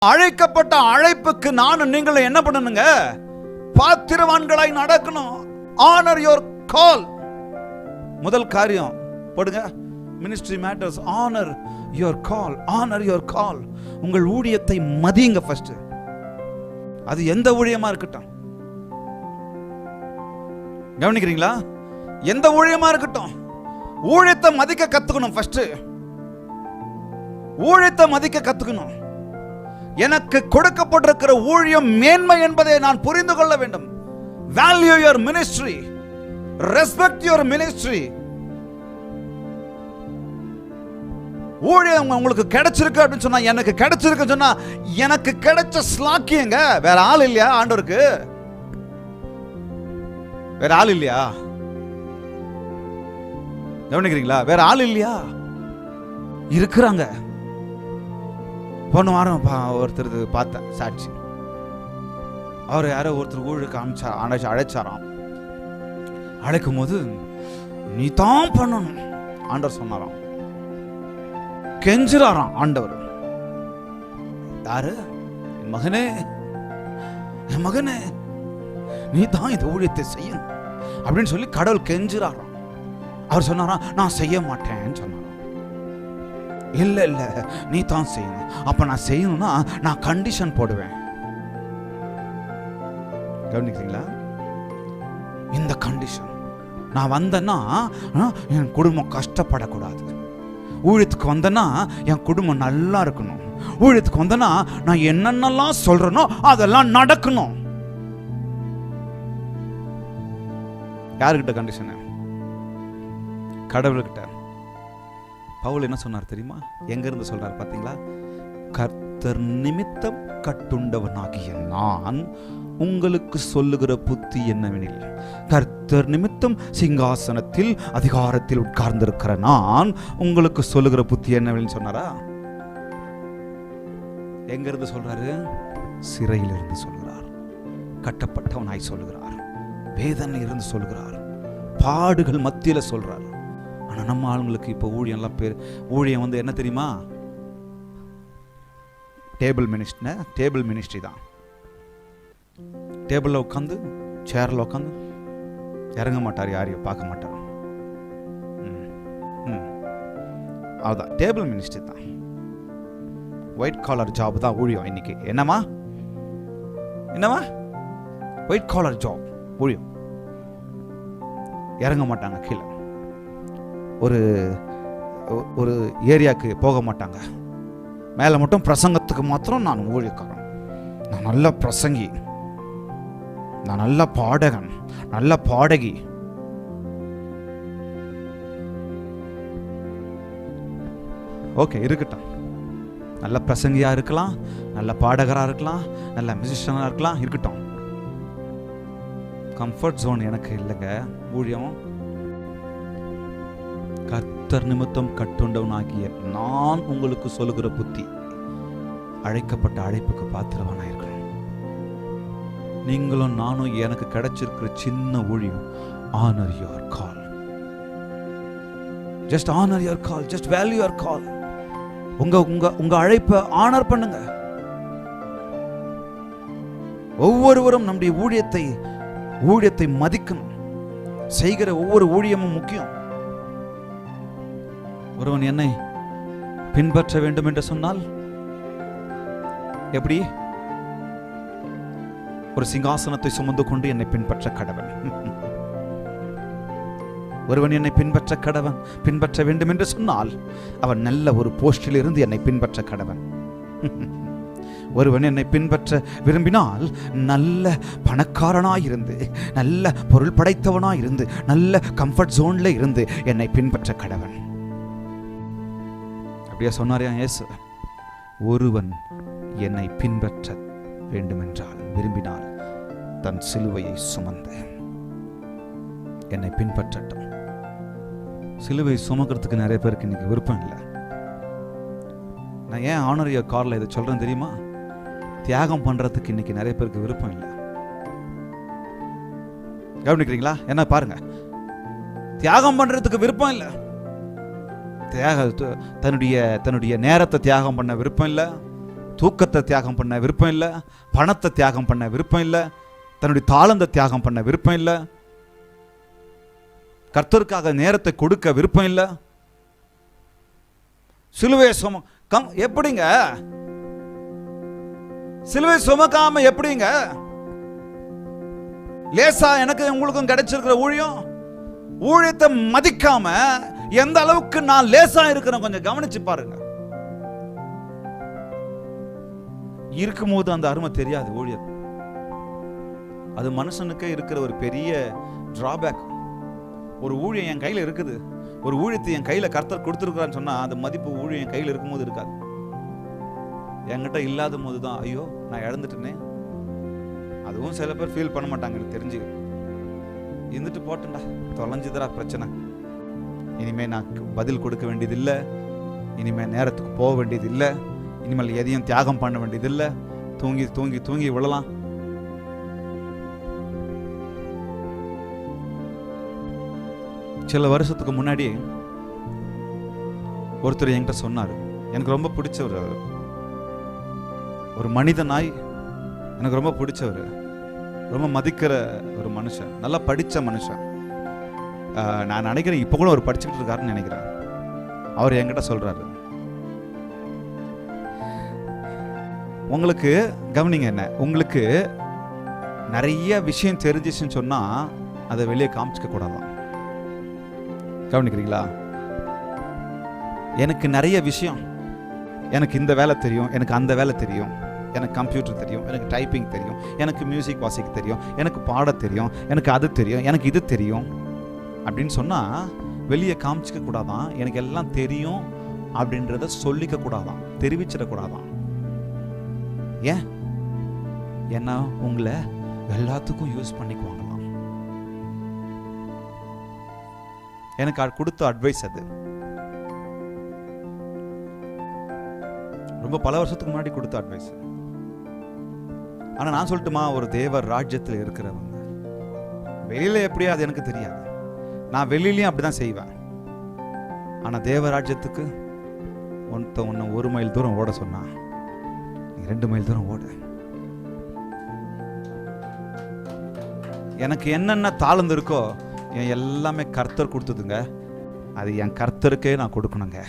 அழைக்கப்பட்ட அழைப்புக்கு நானும் நீங்களும் என்ன பண்ணணுங்க? பாத்திரவான்களாய் நடக்கணும். ஆனர் யுவர் கால். முதல் காரியம் போடுங்க, ministry matters. Honour your call, honour your கால். உங்கள் ஊழியத்தை மதியுங்க ஃபர்ஸ்ட். அது எந்த ஊழியமா இருக்கட்டும், கவனிக்கிறீங்களா? எந்த ஊழியமா இருக்கட்டும், ஊழியத்தை மதிக்க கத்துக்கணும். ஃபர்ஸ்ட் ஊழியத்தை மதிக்க கத்துக்கணும். எனக்கு கொடுக்கப்பட்டிருக்கிற ஊழியம் மேன்மை என்பதை நான் புரிந்து கொள்ள வேண்டும். Value your ministry, respect your ministry. ஊழியம் உங்களுக்கு கிடைச்சிருக்கு அப்படின்னு சொன்னா, எனக்கு கிடைச்சிருக்கு சொன்னா, எனக்கு கிடைச்ச ஸ்லாக்கியங்க. வேற ஆள் இல்லையா ஆண்டவருக்கு? வேற ஆள் இல்லையா? கவனிக்கிறீங்களா? வேற ஆள் இல்லையா? இருக்கிறாங்க. போன வாரம் ஒருத்தர் பார்த்தேன் சாட்சி. அவர் யாரோ ஒருத்தர் ஊழியருக்கு அழைச்சாராம். அழைக்கும் போது நீ தான் பண்ணணும் ஆண்டவர் சொன்னாராம். கெஞ்சுறாராம் ஆண்டவர். யாரு? என் மகனே, என் மகனே, நீ தான் இந்த ஊழியத்தை செய்யணும் அப்படின்னு சொல்லி கடவுள் கெஞ்சுறாராம். அவர் சொன்னாராம், நான் செய்ய மாட்டேன்னு சொன்னாராம். இல்ல இல்ல, நீ தான் செய்யணும். அப்ப நான் செய்யணும்னா நான் கண்டிஷன் போடுவேன். கவனிக்கிறீங்களா? இந்த கண்டிஷன் நான் வந்தேன்னா என் குடும்பம் கஷ்டப்படக்கூடாது. ஊழியத்துக்கு வந்தேன்னா என் குடும்பம் நல்லா இருக்கணும். ஊழியத்துக்கு வந்தேன்னா நான் என்னென்னலாம் சொல்றேனோ அதெல்லாம் நடக்கணும். யாருக்கிட்ட கண்டிஷன்? கடவுள்கிட்ட. பவுல் என்ன சொன்னார் தெரியுமா? எங்க இருந்து சொல்றார் பாத்தீங்களா? கர்த்தர் நிமித்தம் கட்டுண்டவனாகிய நான் உங்களுக்கு சொல்லுகிற புத்தி என்னவெனில், கர்த்தர் நிமித்தம் சிங்காசனத்தில் அதிகாரத்தில் உட்கார்ந்திருக்கிற நான் உங்களுக்கு சொல்லுகிற புத்தி என்னவெனில் சொன்னாரா? எங்க இருந்து சொல்றாரு? சிறையில் இருந்து சொல்கிறார். கட்டப்பட்டவனாய் சொல்லுகிறார். வேதனை இருந்து சொல்கிறார். பாடுகள் மத்தியில சொல்றார். ஆனா நம்ம ஆளுங்களுக்கு இப்ப ஊழியம் பேர் ஊழியம் வந்து என்ன தெரியுமா? டேபிள் மினிஸ்ட்ரி தான். டேபிள்ல உட்காந்து, சேர்ல உட்காந்து, இறங்க மாட்டார், யாரையும் பார்க்க மாட்டார். அதுதான் டேபிள் மினிஸ்ட்ரி தான். ஒயிட் காலர் ஜாப் தான் ஊழியம் இன்னைக்கு. என்னமா ஒயிட் காலர் ஜாப் ஊழியம். இறங்க மாட்டாங்க கீழே, ஒரு ஏரியாவுக்கு போக மாட்டாங்க. மேலே மட்டும் பிரசங்கத்துக்கு மாத்திரம் நான் ஊழியக்காரன், நான் நல்ல பிரசங்கி, நான் நல்ல பாடகன், நல்ல பாடகி. ஓகே, இருக்கட்டும். நல்ல பிரசங்கியா இருக்கலாம், நல்ல பாடகராக இருக்கலாம், நல்ல மியூசிஷியனாக இருக்கலாம், இருக்கட்டும். கம்ஃபர்ட் ஜோன் எனக்கு இல்லைங்க ஊழியம். கர்த்தர் நிமித்தம் கட்டுண்டவனாகிய நான் உங்களுக்கு சொல்லுகிற புத்தி, அழைக்கப்பட்ட அழைப்புக்கு பாத்திரவானாயிருக்கணும். நீங்களும் நானும் எனக்கு கிடைச்சிருக்கிற சின்ன ஊழியம், honour your call. Just honour your call, just value your கால். உங்க அழைப்பை ஆனர் பண்ணுங்க. ஒவ்வொருவரும் நம்முடைய ஊழியத்தை மதிக்கணும். செய்கிற ஒவ்வொரு ஊழியமும் முக்கியம். ஒருவன் என்னை பின்பற்ற வேண்டும் என்று சொன்னால் எப்படி? ஒரு சிங்காசனத்தை சுமந்து கொண்டு என்னை பின்பற்ற கடவன். ஒருவன் என்னை பின்பற்ற வேண்டும் என்று சொன்னால் அவன் நல்ல ஒரு போஸ்டில் இருந்து என்னை பின்பற்ற கடவன். ஒருவன் என்னை பின்பற்ற விரும்பினால் நல்ல பணக்காரனாயிருந்து, நல்ல பொருள் படைத்தவனாயிருந்து, நல்ல கம்ஃபர்ட் ஜோன்ல இருந்து என்னை பின்பற்ற கடவன். அப்படியே சொன்னாரே இயேசு. ஒருவன் என்னை பின்பற்ற வேண்டுமென்றால், விரும்பினால், தன் சிலுவையை சுமந்து என்னை பின்பற்றட்டும். சிலுவை சுமக்கிறதுக்கு நிறைய பேருக்கு இன்னைக்கு விருப்பம் இல்லை. நான் ஏன் ஆனர் யுவர் கார்ல இதை சொல்றேன் தெரியுமா? தியாகம் பண்றதுக்கு இன்னைக்கு நிறைய பேருக்கு விருப்பம் இல்லை. கவனிக்கிறீங்களா? என்ன பாருங்க, தியாகம் பண்றதுக்கு விருப்பம் இல்லை. தன்னுடைய நேரத்தை தியாகம் பண்ண விருப்பம் இல்லை, தூக்கத்தை தியாகம் பண்ண விருப்பம் இல்லை, பணத்தை தியாகம் பண்ண விருப்பம் இல்லை, தன்னுடைய தாளந்தை தியாகம் பண்ண விருப்பம் இல்லை, கர்த்தருக்காக நேரத்தை கொடுக்க விருப்பம் இல்லை. சிலுவையை எப்படிங்க சிலுவை சுமக்காம எப்படிங்க லேசா எனக்கு உங்களுக்கும் கிடைச்சிருக்கிற ஊழியத்தை மதிக்காம எந்த அளவுக்கு நான் லேசா இருக்கிறேன் கொஞ்சம் கவனிச்சு பாருங்க. இருக்கும்போது அந்த அருமை தெரியாது ஊழியர். அது மனுஷனுக்கே இருக்கிற ஒரு பெரிய டிராபேக். ஒரு ஊழியம் என் கையில இருக்குது, ஒரு ஊழியத்தை என் கையில கர்த்தர் கொடுத்துருக்கான்னு சொன்னா அந்த மதிப்பு ஊழியம் என் கையில இருக்கும்போது இருக்காது. என்கிட்ட இல்லாத போது தான் ஐயோ நான் இழந்துட்டேனே. அதுவும் சில பேர் ஃபீல் பண்ண மாட்டாங்க, எனக்கு தெரிஞ்சு. இருந்துட்டு போட்டேன்டா, தொலைஞ்சுதரா பிரச்சனை, இனிமே நான் பதில் கொடுக்க வேண்டியதில்லை, இனிமே நேரத்துக்கு போக வேண்டியதில்லை, இனிமேல் எதையும் தியாகம் பண்ண வேண்டியதில்லை, தூங்கி தூங்கி தூங்கி விழலாம். சில வருஷத்துக்கு முன்னாடி ஒருத்தர் என்கிட்ட சொன்னார், எனக்கு ரொம்ப பிடிச்சவர், ஒரு மனிதனாய் எனக்கு ரொம்ப பிடிச்சவர், ரொம்ப மதிக்கிற ஒரு மனுஷன், நல்லா படித்த மனுஷன். நான் நினைக்கிறேன் இப்போ கூட அவர் படிச்சுக்கிட்டு இருக்காருன்னு நினைக்கிறேன். அவர் என்கிட்ட சொல்றாரு, உங்களுக்கு கவனிங்க, என்ன உங்களுக்கு நிறைய விஷயம் தெரிஞ்சிச்சுன்னு சொன்னா அதை வெளியே காமிச்சிக்க கூடாதான். கவனிக்கிறீங்களா? எனக்கு நிறைய விஷயம், எனக்கு இந்த வேலை தெரியும், எனக்கு அந்த வேலை தெரியும், எனக்கு கம்ப்யூட்டர் தெரியும், எனக்கு டைப்பிங் தெரியும், எனக்கு மியூசிக் வாசிக்க தெரியும், எனக்கு பாட தெரியும், எனக்கு அது தெரியும், எனக்கு இது தெரியும் அப்படின்னு சொன்னால் வெளியே காமிச்சிக்க கூடாதான். எனக்கு எல்லாம் தெரியும் அப்படின்றத சொல்லிக்க கூடாதான், தெரிவிச்சிடக்கூடாதான். ஏன்? ஏன்னா உங்களை எல்லாத்துக்கும் யூஸ் பண்ணிக்குவாங்களாம். எனக்கு கொடுத்த அட்வைஸ் அது. ரொம்ப பல வருஷத்துக்கு முன்னாடி கொடுத்த அட்வைஸ். ஆனா நான் சொல்லட்டுமா, ஒரு தேவ ராஜ்யத்தில் இருக்கிறவங்க வெளியில எப்படியா அது எனக்கு தெரியாது, நான் வெளியிலயும் அப்படிதான் செய்வேன். ஆனா தேவ ராஜ்யத்துக்கு ஒன்னு 1 மைல் தூரம் ஓட சொன்னா 2 மைல் தூரம் ஓடு. எனக்கு என்னென்ன தாளந்து இருக்கோ எல்லாமே கர்த்தர் கொடுத்ததுங்க, அது என் கர்த்தருக்கே நான் கொடுக்கணுங்க.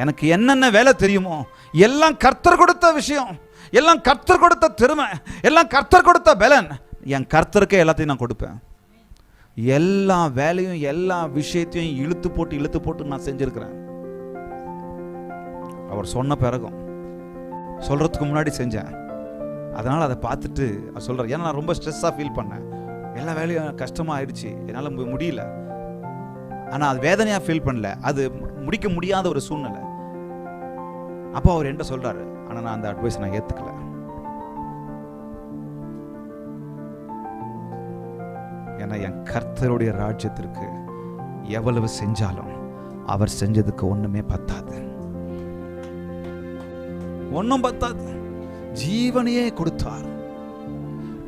எனக்கு என்னென்ன வேலை தெரியுமோ எல்லாம் கர்த்தர் கொடுத்த விஷயம், எல்லாம் கர்த்தர் கொடுத்த திறமை, எல்லாம் கர்த்தர் கொடுத்த பலன், என் கர்த்தருக்கே எல்லாத்தையும் நான் கொடுப்பேன். எல்லா வேலையும் எல்லா விஷயத்தையும் இழுத்து போட்டு நான் செஞ்சிருக்கிறேன். அவர் சொன்ன பிறகும் சொல்றதுக்கு முன்னாடி செஞ்சேன். அதனால அதை பார்த்துட்டு சொல்றாரு, ஏன்னா நான் ரொம்ப ஸ்ட்ரெஸ்ஸாக ஃபீல் பண்ணேன், எல்லா வேலையும் கஷ்டமாக ஆயிடுச்சு, என்னால் முடியல. ஆனால் அது வேதனையாக ஃபீல் பண்ணல, அது முடிக்க முடியாத ஒரு சூழ்நிலை. அப்போ அவர் என்ன சொல்றாரு, ஆனால் நான் அந்த அட்வைஸ் நான் ஏற்றுக்கல. ஏன்னா என் கர்த்தருடைய ராஜ்யத்திற்கு எவ்வளவு செஞ்சாலும் அவர் செஞ்சதுக்கு ஒண்ணுமே பத்தாது, ஒன்றும் பத்தாது. ஜீவனையே கொடுத்தார்,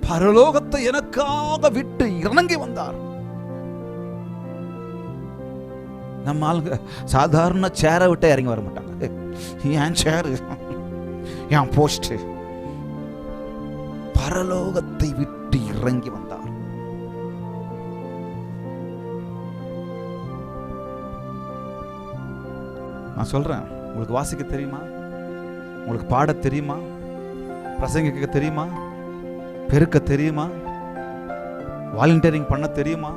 பரலோகத்தை எனக்காக விட்டு இறங்கி வந்தார். நம்ம ஆளுங்க சாதாரண சேரை விட்டு இறங்கி வர மாட்டாங்க. என் சேரு, என் போஸ்ட், பரலோகத்தை விட்டு இறங்கி வந்தார். நான் சொல்றேன், உங்களுக்கு வாசிக்க தெரியுமா? உங்களுக்கு பாட தெரியுமா? பிரசங்கிக்க தெரியுமா? பெருக்க தெரியுமா? வாலண்டியரிங் பண்ண தெரியுமா?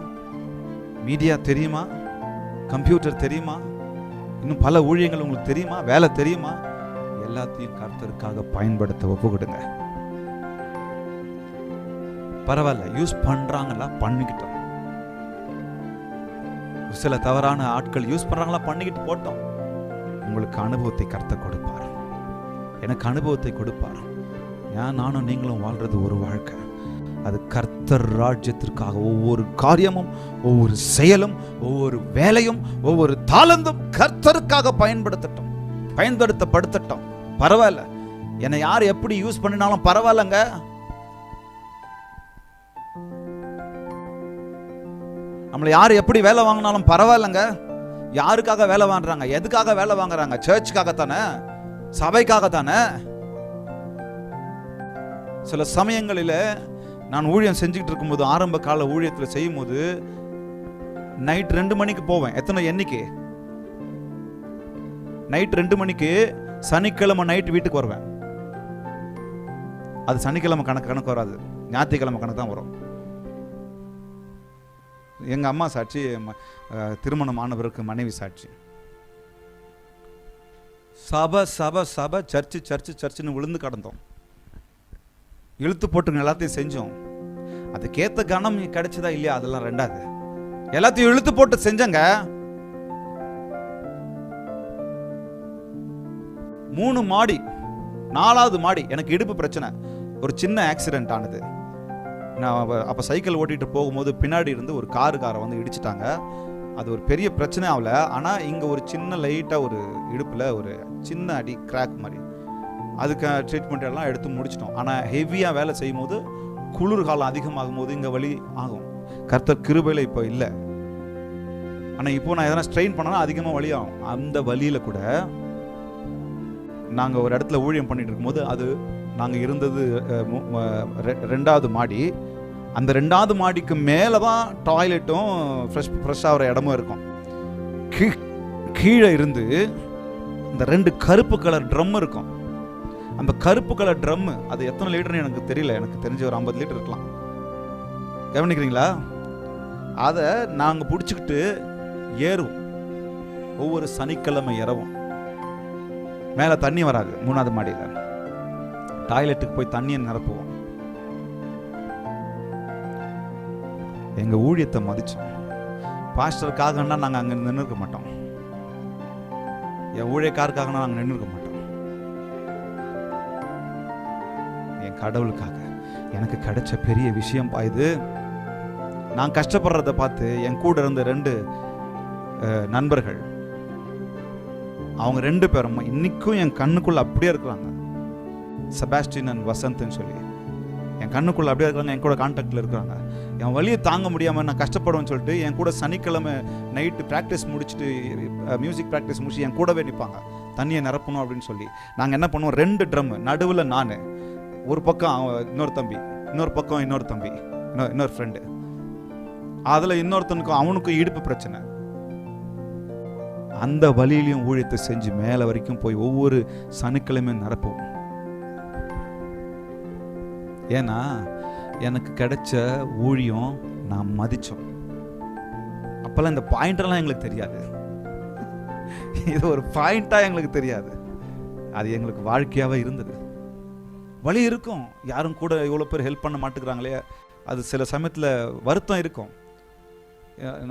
மீடியா தெரியுமா? கம்ப்யூட்டர் தெரியுமா? இன்னும் பல ஊழியங்கள் உங்களுக்கு தெரியுமா? வேலை தெரியுமா? எல்லாத்தையும் கர்த்தருக்காக பயன்படுத்த ஒப்புக்கிடுங்க. பரவாயில்ல, யூஸ் பண்றாங்களா, பண்ணிக்கிட்டோம். சில தவறான ஆட்கள் யூஸ் பண்றாங்களா, பண்ணிக்கிட்டு போட்டோம். உங்களுக்கு அனுபவத்தை கர்த்தர் கொடுப்பார், எனக்கு அனுபவத்தை கொடுப்பார். ஏன் நானும் நீங்களும் வாழ்றது ஒரு வாழ்க்கை, அது கர்த்தர் ராஜ்யத்திற்காக ஒவ்வொரு காரியமும், ஒவ்வொரு செயலும், ஒவ்வொரு வேலையும், ஒவ்வொரு தாளந்தும் கர்த்தருக்காக பயன்படுத்தப்படட்டும். பரவாயில்ல, என்னை யார் எப்படி யூஸ் பண்ணினாலும் பரவாயில்லங்க. நம்மளை யார் எப்படி வேலை வாங்கினாலும் பரவாயில்லங்க. யாருக்காக வேலை வாங்குறாங்க? எதுக்காக வேலை வாங்குறாங்க? சர்ச்சுக்காக தானே, சபைக்காக தானே. சில சமயங்களில் நான் ஊழியம் செஞ்சுக்கிட்டு இருக்கும்போது, ஆரம்ப கால ஊழியத்தில் செய்யும் போது நைட் 2 மணிக்கு போவேன். எத்தனை எண்ணிக்கை? நைட் 2 மணிக்கு சனிக்கிழமை நைட் வீட்டுக்கு வருவேன். அது சனிக்கிழமை கணக்கு வராது, ஞாயிற்றுக்கிழமை கணக்கு தான் வரும். எங்கள் அம்மா சாட்சி, திருமணமானவருக்கு மனைவி சாட்சி. சபை சபை சபை, சர்ச்சுன்னு விழுந்து கடந்தோம். இழுத்து போட்டுங்க எல்லாத்தையும் செஞ்சோம். அதுக்கேற்ற கணம் கிடைச்சதா இல்லையா அதெல்லாம் ரெண்டாவது. எல்லாத்தையும் இழுத்து போட்டு செஞ்சங்க. 3 மாடி, 4வது மாடி. எனக்கு இடுப்பு பிரச்சனை, ஒரு சின்ன ஆக்சிடென்ட் ஆனது. நான் அப்போ சைக்கிள் ஓட்டிகிட்டு போகும்போது பின்னாடி இருந்து ஒரு காரை வந்து இடிச்சிட்டாங்க. அது ஒரு பெரிய பிரச்சனை ஆகல. ஆனால் இங்கே ஒரு சின்ன லைட்டாக ஒரு இடுப்பில் ஒரு சின்ன அடி, கிராக் மாதிரி. அதுக்கு ட்ரீட்மெண்ட் எல்லாம் எடுத்து முடிச்சிட்டோம். ஆனால் ஹெவியாக வேலை செய்யும் போது, குளிர்காலம் அதிகமாகும் போது இங்கே வலி ஆகும். கர்த்தர் கிருபையில் இப்போ இல்லை. ஆனால் இப்போ நான் எதனா ஸ்ட்ரெயின் பண்ணனா அதிகமாக வலி ஆகும். அந்த வலியில் கூட நாங்கள் ஒரு இடத்துல ஊழியம் பண்ணிட்டு இருக்கும்போது, அது நாங்கள் இருந்தது 2வது மாடி. அந்த 2வது மாடிக்கு மேலே தான் டாய்லெட்டும் ஃப்ரெஷ் ஆகிற இடமும் இருக்கும். கீழே இருந்து இந்த 2 கருப்பு கலர் ட்ரம் இருக்கும். அந்த கருப்பு கலர் ட்ரம்மு, அது எத்தனை லிட்டர்னு எனக்கு தெரியல, எனக்கு தெரிஞ்ச ஒரு 50 லிட்டர் இருக்கலாம். கவனிக்கிறீங்களா? அதை நாங்கள் பிடிச்சிக்கிட்டு ஏறுவோம். ஒவ்வொரு சனிக்கிழமை ஏறவும். மேலே தண்ணி வராது. 3வது மாடியில் டாய்லெட்டுக்கு போய் தண்ணியை நிரப்புவோம். எங்கள் ஊழியத்தை மதிச்சோம். பாஸ்டருக்காகனா நாங்கள் அங்கே நின்று இருக்க மாட்டோம். என் ஊழியக்காருக்காகனா நாங்கள் நின்று இருக்க மாட்டோம். என் கடவுளுக்காக எனக்கு கிடைச்ச பெரிய விஷயம் இது. நான் கஷ்டப்படுறத பார்த்து என் கூட இருந்த 2 நண்பர்கள், அவங்க 2 பேரும் இன்னைக்கும் என் கண்ணுக்குள்ள அப்படியே இருக்கிறாங்க. செபாஸ்டின் அண்ட் வசந்த்னு சொல்லி என் கண்ணுக்குள்ள அப்படியே இருக்கிறாங்க. என் கூட கான்டாக்டில் இருக்கிறாங்க. என் வழியை தாங்க முடியாமல் நான் கஷ்டப்படுவேன்னு சொல்லிட்டு என் கூட சனிக்கிழமை நைட்டு ப்ராக்டிஸ் முடிச்சுட்டு, மியூசிக் ப்ராக்டிஸ் முடிச்சு என் கூடவே நிற்பாங்க. தண்ணியை நிரப்பணும் அப்படின்னு சொல்லி. நாங்கள் என்ன பண்ணுவோம், 2 ட்ரம், நடுவில் நான், ஒரு பக்கம் இன்னொரு தம்பி, இன்னொரு பக்கம் இன்னொரு தம்பி, இன்னொரு ஃப்ரெண்டு. அதில் இன்னொருத்தனுக்கும் அவனுக்கும் இடுப்பு பிரச்சனை. அந்த வழியிலையும் ஊழியத்தை செஞ்சு மேலே வரைக்கும் போய் ஒவ்வொரு சனிக்கிழமையும் நிரப்புவோம். ஏன்னா எனக்கு கிடைச்ச ஊழியம் நான் மதிச்சோம். அப்பெல்லாம் இந்த பாயிண்டெல்லாம் எங்களுக்கு தெரியாது. இது ஒரு பாயிண்டா எங்களுக்கு தெரியாது. அது எங்களுக்கு வாழ்க்கையாவே இருந்தது. வழி இருக்கும், யாரும் கூட இவ்வளோ பேர் ஹெல்ப் பண்ண மாட்டேங்கிறாங்களே, அது சில சமயத்தில் வருத்தம் இருக்கும்.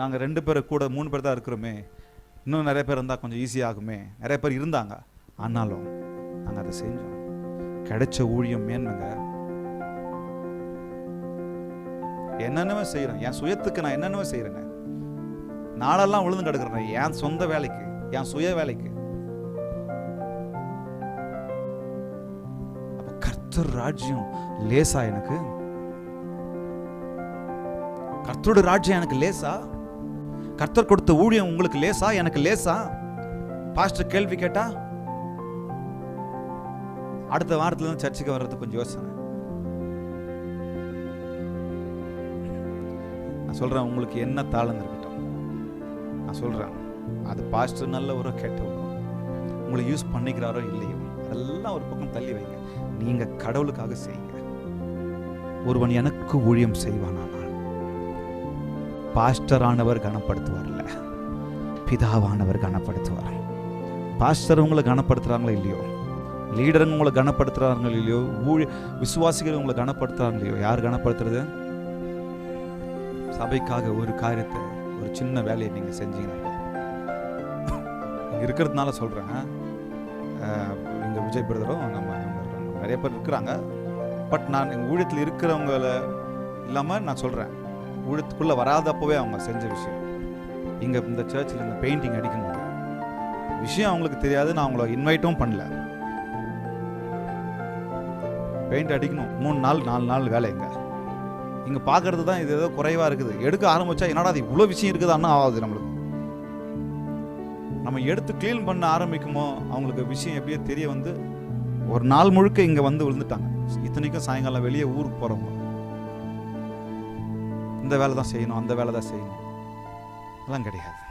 நாங்கள் 2 பேர் கூட 3 பேர் தான் இருக்கிறோமே, இன்னும் நிறைய பேர் இருந்தால் கொஞ்சம் ஈஸியாகுமே. நிறைய பேர் இருந்தாங்க. ஆனாலும் நாங்கள் அதை செஞ்சோம். கிடைச்ச ஊழியம் மேன்மைங்க. என்னென்னவே செய்கிறேன், என் சுயத்துக்கு நான் என்னென்னவே செய்கிறேங்க. நாளெல்லாம் விழுந்து கிடக்குறேன் என் சொந்த வேலைக்கு, என் சுய வேலைக்கு. அப்ப கர்த்தர் ராஜ்யம் லேசா? எனக்கு கர்த்தரோட ராஜ்யம் எனக்கு லேசா? கர்த்தர் கொடுத்த ஊழியம் உங்களுக்கு லேசா? எனக்கு லேசா? பாஸ்டர் கேள்வி கேட்டா அடுத்த வாரத்துல இருந்து சர்ச்சுக்கு வர்றது கொஞ்சம் யோசனை. நான் சொல்றேன், உங்களுக்கு என்ன தாளம் இருக்கட்டும், நான் சொல்றேன், அது பாஸ்டர் நல்ல ஒரு கேட்டவரோ உங்களை யூஸ் பண்ணிக்கிறாரோ இல்லையோ அதெல்லாம் ஒரு பக்கம் தள்ளி வைங்க. நீங்க கடவுளுக்காக செய்யுங்க. ஒருவன் எனக்கு ஊழியம் செய்வானானால் பாஸ்டரானவர் கனப்படுத்துவார்ல, பிதாவானவர் கனப்படுத்துவார். பாஸ்டர் உங்களை கனப்படுத்துறாங்களோ இல்லையோ, லீடருங்க உங்களை கனப்படுத்துறாங்களோ இல்லையோ, விசுவாசிகள் உங்களை கனப்படுத்துறாங்களோ இல்லையோ, யார் கனப்படுத்துறது? சபைக்காக ஒரு காரியத்தை, ஒரு சின்ன வேலையை நீங்க செஞ்சீங்கன்னா இருக்கிறதுனால சொல்றேன். இங்க விஜய் பிரதரும் நம்ம நிறைய பேர் இருக்கிறாங்க. பட் நான் எங்கள் ஊழியத்தில் இருக்கிறவங்கள இல்லாமல் நான் சொல்கிறேன், ஊழியத்துக்குள்ளே வராதப்பவே அவங்க செஞ்ச விஷயம். இங்கே இந்த சர்ச்சில் இந்த பெயிண்டிங் அடிக்கும்போது விஷயம் அவங்களுக்கு தெரியாது. நான் அவங்கள இன்வைட்டும் பண்ணல. பெயிண்ட் அடிக்கணும் 3 நாள் 4 நாள் வேலைங்க. இங்கே பார்க்கறது தான் இது ஏதோ குறைவாக இருக்குது. எடுக்க ஆரம்பித்தா என்னடா அது இவ்வளோ விஷயம் இருக்குதான்னு ஆகாது நம்மளுக்கு. நம்ம எடுத்து க்ளீன் பண்ண ஆரம்பிக்குமோ அவங்களுக்கு விஷயம் எப்படியே தெரிய வந்து ஒரு நாள் முழுக்க இங்கே வந்து விழுந்துட்டாங்க. இத்தனைக்கும் சாயங்காலம் வெளியே ஊருக்கு போகிறவங்க, இந்த வேலை தான் செய்யணும், அந்த வேலை தான் செய்யணும், அதெல்லாம் கிடையாது.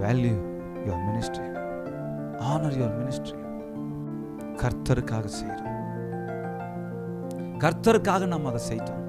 Value your ministry, honour your ministry. கர்த்தருக்காக செய்கிறோம், கர்த்தருக்காக நாம் அதை செய்தோம்.